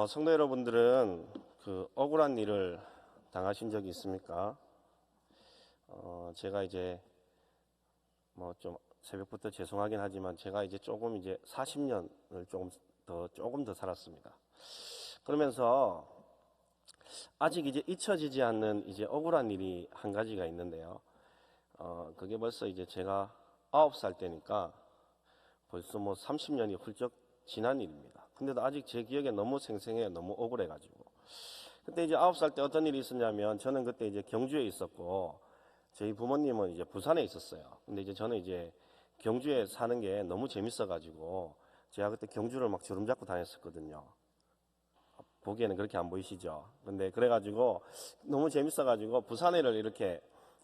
성도 여러분들은 그 억울한 일을 당하신 적이 있습니까? 제가 이제 뭐 좀 새벽부터 죄송하긴 하지만 제가 이제 조금 이제 40년을 조금 더 살았습니다. 그러면서 아직 이제 잊혀지지 않는 이제 억울한 일이 한 가지가 있는데요. 그게 벌써 이제 제가 9살 때니까 벌써 뭐 30년이 훌쩍 지난 일입니다. 근데도 아직 제 기억에 너무 생생해요. 너무 억울해가지고. 그때 이제 9살 때 어떤 일이 있었냐면 저는 그때 이제 경주에 있었고 저희 부모님은 이제 부산에 있었어요. 근데 이제 저는 이제 경주에 사는 게 너무 재밌어가지고 제가 그때 경주를 막 주름 잡고 다녔었거든요. 보기에는 그렇게 안 보이시죠? 근데 그래가지고 너무 재밌어가지고 부산에를 이렇게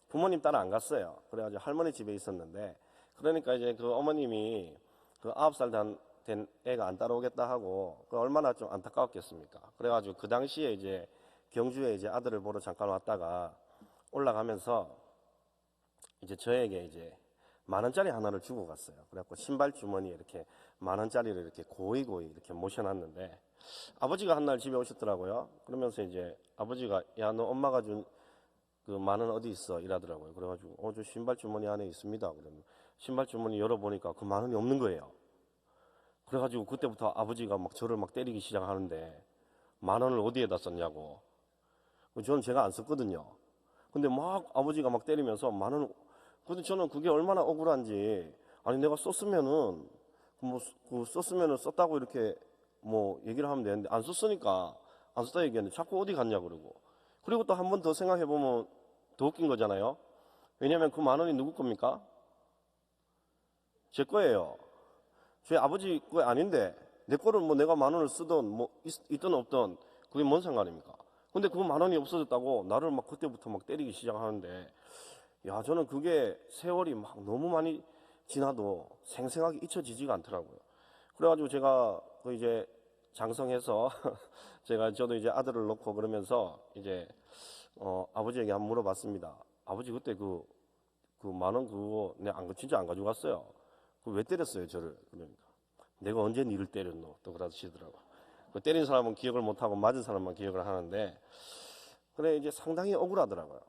부모님 따라 안 갔어요. 그래가지고 할머니 집에 있었는데 그러니까 이제 그 어머님이 그 9살 된 애가 안 따라오겠다 하고 그 얼마나 좀 안타까웠겠습니까? 그래가지고 그 당시에 이제 경주에 이제 아들을 보러 잠깐 왔다가 올라가면서 이제 저에게 이제 10,000원짜리 하나를 주고 갔어요. 그래갖고 신발 주머니에 이렇게 10,000원짜리를 이렇게 고이고이 이렇게 모셔놨는데 아버지가 한 날 집에 오셨더라고요. 그러면서 이제 아버지가 야, 너 엄마가 준 그 10,000원 어디 있어? 이러더라고요. 그래가지고 저 신발 주머니 안에 있습니다. 그러면 신발 주머니 열어보니까 그 10,000원이 없는 거예요. 그래가지고 그때부터 아버지가 막 저를 막 때리기 시작하는데 10,000원을 어디에다 썼냐고. 저는 제가 안 썼거든요. 근데 막 아버지가 막 때리면서 10,000원. 근데 저는 그게 얼마나 억울한지. 아니 내가 썼으면은 그 썼으면은 썼다고 이렇게 뭐 얘기를 하면 되는데 안 썼으니까 안 썼다 얘기했는데 자꾸 어디 갔냐 그러고. 그리고 또 한 번 더 생각해 보면 더 웃긴 거잖아요. 왜냐면 그 10,000원이 누구 겁니까? 제 거예요. 제 아버지 거 아닌데 내 거를 뭐 내가 10,000원을 쓰던 뭐 있든 없든 그게 뭔 상관입니까? 근데 그 10,000원이 없어졌다고 나를 막 그때부터 막 때리기 시작하는데 야, 저는 그게 세월이 막 너무 많이 지나도 생생하게 잊혀지지가 않더라고요. 그래가지고 제가 그 이제 장성해서 저도 이제 아들을 놓고 그러면서 이제 아버지에게 한번 물어봤습니다. 아버지 그때 그 10,000원 그거 내가 진짜 안 가져갔어요. 그 왜 때렸어요 저를? 그러니까 내가 언제 니를 때렸노? 또 그러시더라고. 그 때린 사람은 기억을 못하고 맞은 사람만 기억을 하는데 그래 이제 상당히 억울하더라고요.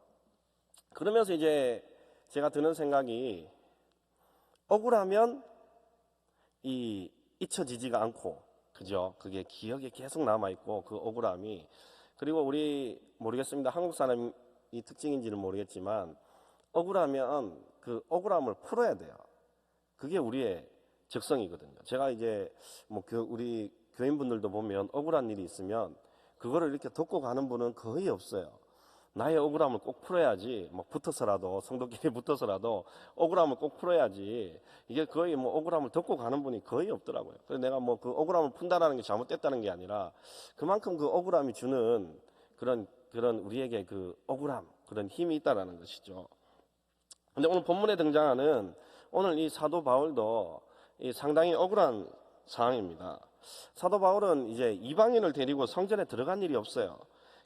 그러면서 이제 제가 드는 생각이 억울하면 이 잊혀지지가 않고 그죠? 그게 기억에 계속 남아있고 그 억울함이 그리고 우리 모르겠습니다. 한국 사람이 특징인지는 모르겠지만 억울하면 그 억울함을 풀어야 돼요. 그게 우리의 적성이거든요. 제가 이제 뭐 우리 교인분들도 보면 억울한 일이 있으면 그거를 이렇게 덮고 가는 분은 거의 없어요. 나의 억울함을 꼭 풀어야지, 막 붙어서라도, 성도끼리 붙어서라도 억울함을 꼭 풀어야지, 이게 거의 뭐 억울함을 덮고 가는 분이 거의 없더라고요. 그래서 내가 뭐 그 억울함을 푼다라는 게 잘못됐다는 게 아니라 그만큼 그 억울함이 주는 그런 우리에게 그 억울함, 그런 힘이 있다라는 것이죠. 근데 오늘 본문에 등장하는 오늘 이 사도 바울도 이 상당히 억울한 상황입니다. 사도 바울은 이제 이방인을 데리고 성전에 들어간 일이 없어요.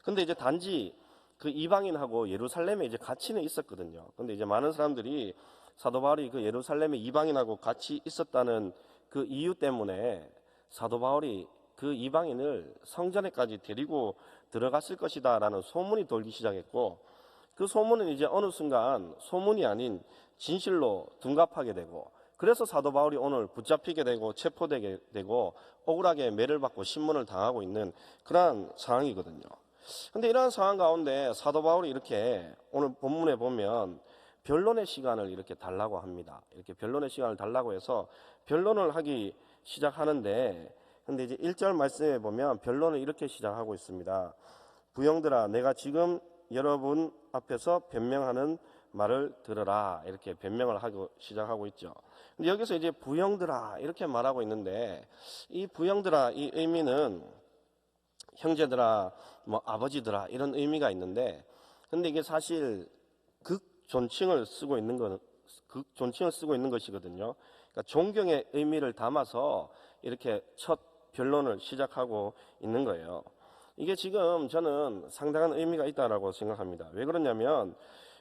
근데 이제 단지 그 이방인하고 예루살렘에 이제 같이는 있었거든요. 근데 이제 많은 사람들이 사도 바울이 그 예루살렘에 이방인하고 같이 있었다는 그 이유 때문에 사도 바울이 그 이방인을 성전에까지 데리고 들어갔을 것이다라는 소문이 돌기 시작했고 그 소문은 이제 어느 순간 소문이 아닌 진실로 둔갑하게 되고 그래서 사도 바울이 오늘 붙잡히게 되고 체포되게 되고 억울하게 매를 받고 신문을 당하고 있는 그러한 상황이거든요. 근데 이러한 상황 가운데 사도 바울이 이렇게 오늘 본문에 보면 변론의 시간을 이렇게 달라고 합니다. 이렇게 변론의 시간을 달라고 해서 변론을 하기 시작하는데 근데 이제 1절 말씀에 보면 변론을 이렇게 시작하고 있습니다. 부형들아 내가 지금 여러분 앞에서 변명하는 말을 들으라 이렇게 변명을 하고 시작하고 있죠. 근데 여기서 이제 부형들아 이렇게 말하고 있는데 이 부형들아 이 의미는 형제들아 뭐 아버지들아 이런 의미가 있는데 근데 이게 사실 극존칭을 쓰고 있는 것이거든요. 그러니까 존경의 의미를 담아서 이렇게 첫 변론을 시작하고 있는 거예요. 이게 지금 저는 상당한 의미가 있다라고 생각합니다. 왜 그러냐면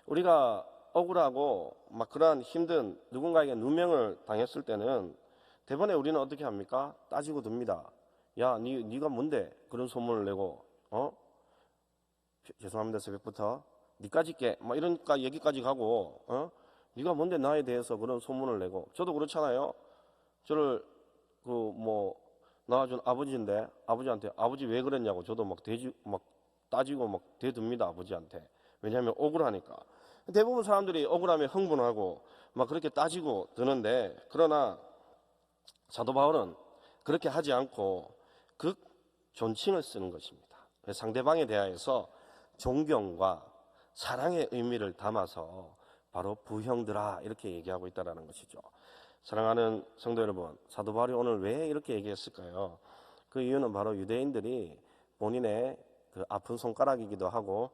우리가 억울하고 막 그러한 힘든 누군가에게 누명을 당했을 때는 대번에 우리는 어떻게 합니까? 따지고 듭니다. 야, 네가 뭔데 그런 소문을 내고 죄송합니다 새벽부터 니까지 깨 막 이런 얘기까지 가고 네가 뭔데 나에 대해서 그런 소문을 내고. 저도 그렇잖아요. 저를 낳아준 아버지인데 아버지한테 아버지 왜 그랬냐고 저도 막 따지고 막 대듭니다 아버지한테. 왜냐하면 억울하니까. 대부분 사람들이 억울하면 흥분하고 막 그렇게 따지고 드는데, 그러나 사도 바울은 그렇게 하지 않고 극 존칭을 쓰는 것입니다. 상대방에 대하여서 존경과 사랑의 의미를 담아서 바로 부형들아 이렇게 얘기하고 있다는 것이죠. 사랑하는 성도 여러분, 사도 바울이 오늘 왜 이렇게 얘기했을까요? 그 이유는 바로 유대인들이 본인의 그 아픈 손가락이기도 하고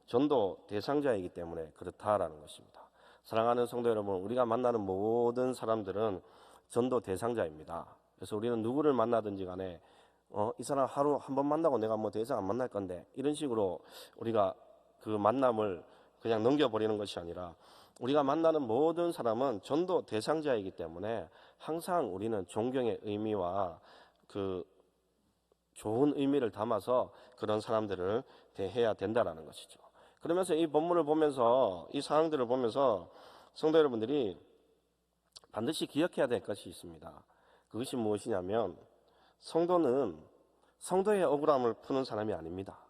전도 대상자이기 때문에 그렇다라는 것입니다. 사랑하는 성도 여러분, 우리가 만나는 모든 사람들은 전도 대상자입니다. 그래서 우리는 누구를 만나든지 간에 이 사람 하루 한 번 만나고 내가 더 이상 안 만날 건데 이런 식으로 우리가 그 만남을 그냥 넘겨버리는 것이 아니라, 우리가 만나는 모든 사람은 전도 대상자이기 때문에 항상 우리는 존경의 의미와 그 좋은 의미를 담아서 그런 사람들을 대해야 된다는 것이죠. 그러면서 이 본문을 보면서, 이 상황들을 보면서 성도 여러분들이 반드시 기억해야 될 것이 있습니다. 그것이 무엇이냐면, 성도는 성도의 억울함을 푸는 사람이 아닙니다.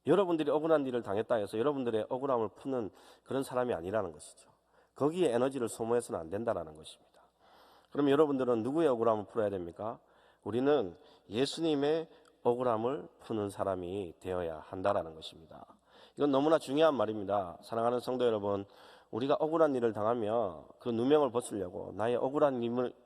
여러분들이 억울한 일을 당했다 해서 여러분들의 억울함을 푸는 그런 사람이 아니라는 것이죠. 거기에 에너지를 소모해서는 안 된다는 것입니다. 그럼 여러분들은 누구의 억울함을 풀어야 됩니까? 우리는 예수님의 억울함을 푸는 사람이 되어야 한다는 것입니다. 이건 너무나 중요한 말입니다. 사랑하는 성도 여러분, 우리가 억울한 일을 당하면 그 누명을 벗으려고, 나의 억울한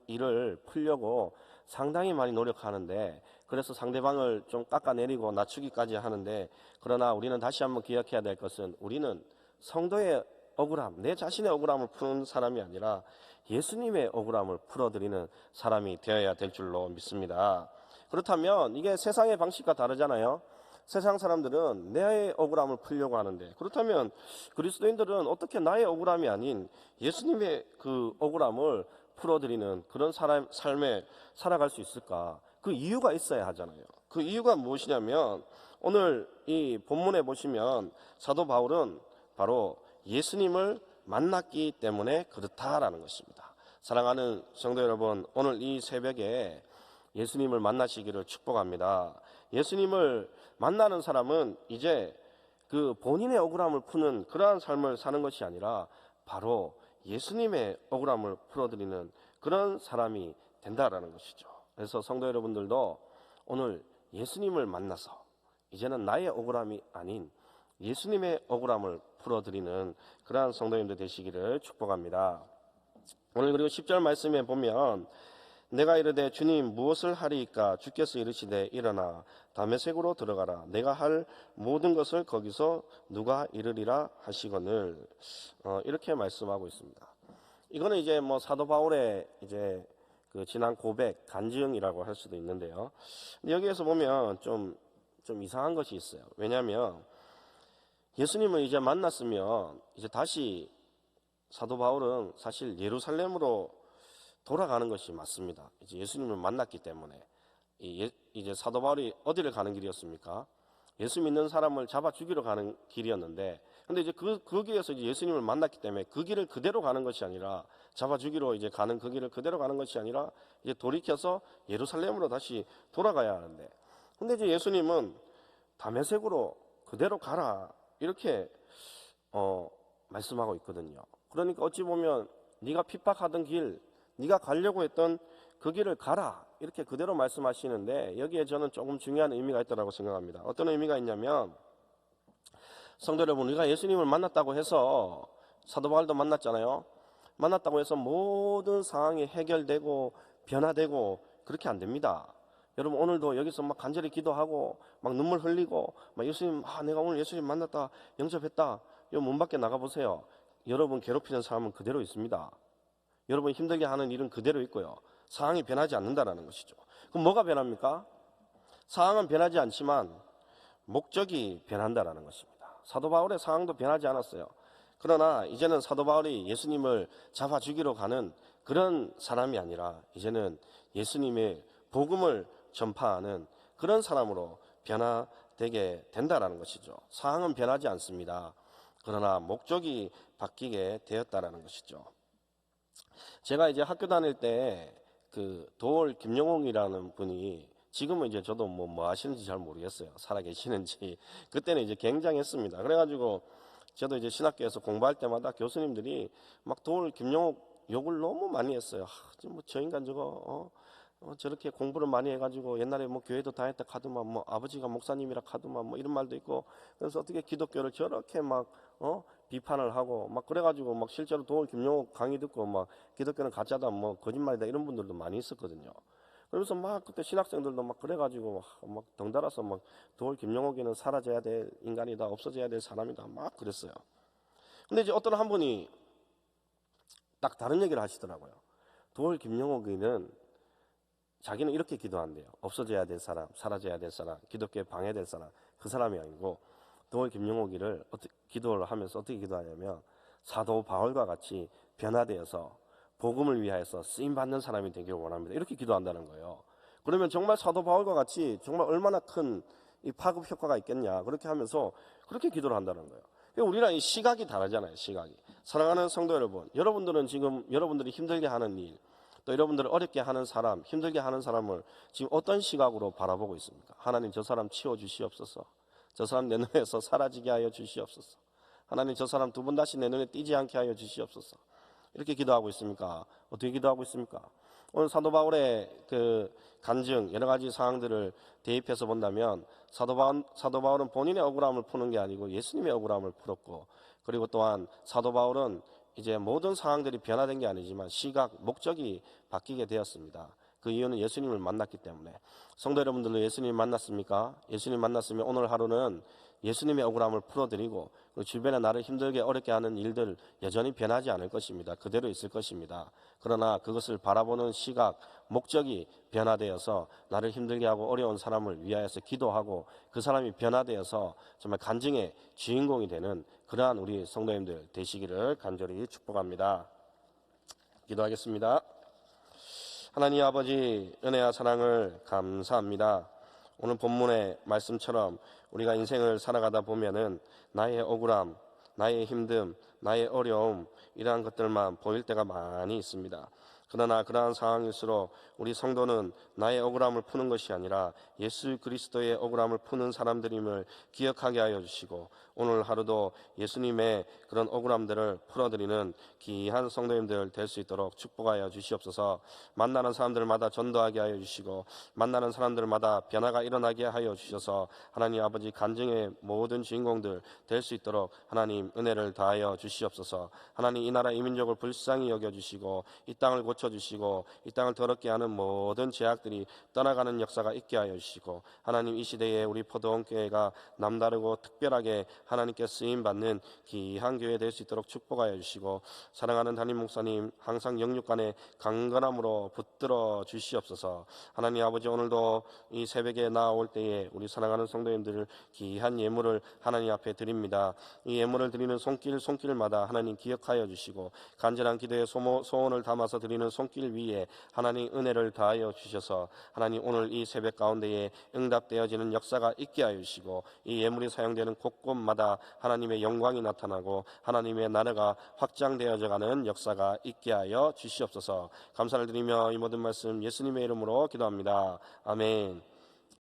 일을 풀려고 상당히 많이 노력하는데, 그래서 상대방을 좀 깎아내리고 낮추기까지 하는데, 그러나 우리는 다시 한번 기억해야 될 것은, 우리는 성도의 억울함, 내 자신의 억울함을 푸는 사람이 아니라 예수님의 억울함을 풀어드리는 사람이 되어야 될 줄로 믿습니다. 그렇다면 이게 세상의 방식과 다르잖아요. 세상 사람들은 내 억울함을 풀려고 하는데, 그렇다면 그리스도인들은 어떻게 나의 억울함이 아닌 예수님의 그 억울함을 풀어드리는 그런 삶에 살아갈 수 있을까? 그 이유가 있어야 하잖아요. 그 이유가 무엇이냐면, 오늘 이 본문에 보시면 사도 바울은 바로 예수님을 만났기 때문에 그렇다라는 것입니다. 사랑하는 성도 여러분, 오늘 이 새벽에 예수님을 만나시기를 축복합니다. 예수님을 만나는 사람은 이제 그 본인의 억울함을 푸는 그러한 삶을 사는 것이 아니라 바로 예수님의 억울함을 풀어드리는 그런 사람이 된다라는 것이죠. 그래서 성도 여러분들도 오늘 예수님을 만나서 이제는 나의 억울함이 아닌 예수님의 억울함을 풀어드리는 그러한 성도님들 되시기를 축복합니다. 오늘 그리고 10절 말씀에 보면, 내가 이르되 주님 무엇을 하리이까? 주께서 이르시되 일어나 다메섹으로 들어가라. 내가 할 모든 것을 거기서 누가 이르리라 하시거늘. 이렇게 말씀하고 있습니다. 이거는 이제 사도 바울의 이제 그 지난 고백, 간증이라고 할 수도 있는데요. 근데 여기에서 보면 좀 이상한 것이 있어요. 왜냐하면 예수님을 이제 만났으면 이제 다시 사도 바울은 사실 예루살렘으로 돌아가는 것이 맞습니다. 이제 예수님을 만났기 때문에. 이제 사도 바울이 어디를 가는 길이었습니까? 예수 믿는 사람을 잡아 죽이러 가는 길이었는데, 근데 이제 거기에서 이제 예수님을 만났기 때문에 그 길을 그대로 가는 것이 아니라, 잡아 죽이러 이제 가는 그 길을 그대로 가는 것이 아니라 이제 돌이켜서 예루살렘으로 다시 돌아가야 하는데, 근데 이제 예수님은 다메섹으로 그대로 가라 이렇게 말씀하고 있거든요. 그러니까 어찌 보면 네가 핍박하던 길, 네가 가려고 했던 그 길을 가라 이렇게 그대로 말씀하시는데, 여기에 저는 조금 중요한 의미가 있다고 생각합니다. 어떤 의미가 있냐면, 성도 여러분, 우리가 예수님을 만났다고 해서, 사도 바울도 만났잖아요. 만났다고 해서 모든 상황이 해결되고 변화되고 그렇게 안 됩니다. 여러분, 오늘도 여기서 막 간절히 기도하고 막 눈물 흘리고 막 예수님, 내가 오늘 예수님 만났다, 영접했다, 이 문 밖에 나가보세요. 여러분 괴롭히는 사람은 그대로 있습니다. 여러분 힘들게 하는 일은 그대로 있고요. 상황이 변하지 않는다는 것이죠. 그럼 뭐가 변합니까? 상황은 변하지 않지만 목적이 변한다는 것입니다. 사도 바울의 상황도 변하지 않았어요. 그러나 이제는 사도 바울이 예수님을 잡아 죽이러 가는 그런 사람이 아니라, 이제는 예수님의 복음을 전파하는 그런 사람으로 변화되게 된다라는 것이죠. 상황은 변하지 않습니다. 그러나 목적이 바뀌게 되었다라는 것이죠. 제가 이제 학교 다닐 때 그 도올 김영옥이라는 분이 지금은 이제 저도 뭐 하시는지 잘 모르겠어요. 살아 계시는지. 그때는 이제 굉장했습니다. 그래가지고 저도 이제 신학교에서 공부할 때마다 교수님들이 막 도올 김영옥 욕을 너무 많이 했어요. 뭐 저 인간 저거 저렇게 공부를 많이 해가지고 옛날에 뭐 교회도 다녔다 카더만 뭐 아버지가 목사님이라 카더만 뭐 이런 말도 있고, 그래서 어떻게 기독교를 저렇게 막 비판을 하고 막 그래가지고 막 실제로 도올 김영옥 강의 듣고 막 기독교는 가짜다 뭐 거짓말이다 이런 분들도 많이 있었거든요. 그러면서 막 그때 신학생들도 막 그래가지고 막 덩달아서 막 도올 김영옥이는 사라져야 될 인간이다, 없어져야 될 사람이다 막 그랬어요. 근데 이제 어떤 한 분이 딱 다른 얘기를 하시더라고요. 도올 김영옥이는 자기는 이렇게 기도한대요. 없어져야 될 사람, 사라져야 될 사람, 기독교에 방해될 사람, 그 사람이 아니고 도올 김영옥이를 기도를 하면서 어떻게 기도하냐면 사도 바울과 같이 변화되어서 복음을 위하여서 쓰임받는 사람이 되기를 원합니다. 이렇게 기도한다는 거예요. 그러면 정말 사도 바울과 같이 정말 얼마나 큰 이 파급 효과가 있겠냐, 그렇게 하면서 그렇게 기도를 한다는 거예요. 우리랑 이 시각이 다르잖아요. 시각이. 사랑하는 성도 여러분, 여러분들은 지금 여러분들이 힘들게 하는 일, 또 여러분들을 어렵게 하는 사람, 힘들게 하는 사람을 지금 어떤 시각으로 바라보고 있습니까? 하나님 저 사람 치워주시옵소서. 저 사람 내 눈에서 사라지게 하여 주시옵소서. 하나님 저 사람 두 번 다시 내 눈에 띄지 않게 하여 주시옵소서. 이렇게 기도하고 있습니까? 어떻게 기도하고 있습니까? 오늘 사도 바울의 그 간증, 여러 가지 상황들을 대입해서 본다면 사도 바울은 본인의 억울함을 푸는 게 아니고 예수님의 억울함을 풀었고, 그리고 또한 사도 바울은 이제 모든 상황들이 변화된 게 아니지만 시각, 목적이 바뀌게 되었습니다. 그 이유는 예수님을 만났기 때문에. 성도 여러분들도 예수님 만났습니까? 예수님 만났으면 오늘 하루는 예수님의 억울함을 풀어드리고 주변에 나를 힘들게 어렵게 하는 일들 여전히 변하지 않을 것입니다. 그대로 있을 것입니다. 그러나 그것을 바라보는 시각, 목적이 변화되어서 나를 힘들게 하고 어려운 사람을 위하여서 기도하고 그 사람이 변화되어서 정말 간증의 주인공이 되는 그러한 우리 성도님들 되시기를 간절히 축복합니다. 기도하겠습니다. 하나님 아버지, 은혜와 사랑을 감사합니다. 오늘 본문의 말씀처럼 우리가 인생을 살아가다 보면은 나의 억울함, 나의 힘듦, 나의 어려움, 이러한 것들만 보일 때가 많이 있습니다. 그러나 그러한 상황일수록 우리 성도는 나의 억울함을 푸는 것이 아니라 예수 그리스도의 억울함을 푸는 사람들임을 기억하게 하여 주시고, 오늘 하루도 예수님의 그런 억울함들을 풀어드리는 귀한 성도님들 될 수 있도록 축복하여 주시옵소서. 만나는 사람들마다 전도하게 하여 주시고 만나는 사람들마다 변화가 일어나게 하여 주셔서 하나님 아버지 간증의 모든 주인공들 될 수 있도록 하나님 은혜를 다하여 주시옵소서. 하나님 이 나라 이 민족을 불쌍히 여겨주시고 이 땅을 고쳐주시고 이 땅을 더럽게 하는 모든 죄악들이 떠나가는 역사가 있게 하여 주시고, 하나님 이 시대에 우리 포도원교회가 남다르고 특별하게 하나님께 쓰임받는 귀한 교회 될 수 있도록 축복하여 주시고, 사랑하는 담임 목사님 항상 영육간에 강건함으로 붙들어 주시옵소서. 하나님 아버지, 오늘도 이 새벽에 나올 때에 우리 사랑하는 성도님들을 귀한 예물을 하나님 앞에 드립니다. 이 예물을 드리는 손길마다 하나님 기억하여 주시고 간절한 기도의 소원을 담아서 드리는 손길 위에 하나님 은혜를 다하여 주셔서 하나님 오늘 이 새벽 가운데에 응답되어지는 역사가 있게 하여 주시고 이 예물이 사용되는 곳곳마다 하나님의 영광이 나타나고 하나님의 나라가 확장되어져 가는 역사가 있게 하여 주시옵소서. 감사를 드리며 이 모든 말씀 예수님의 이름으로 기도합니다. 아멘.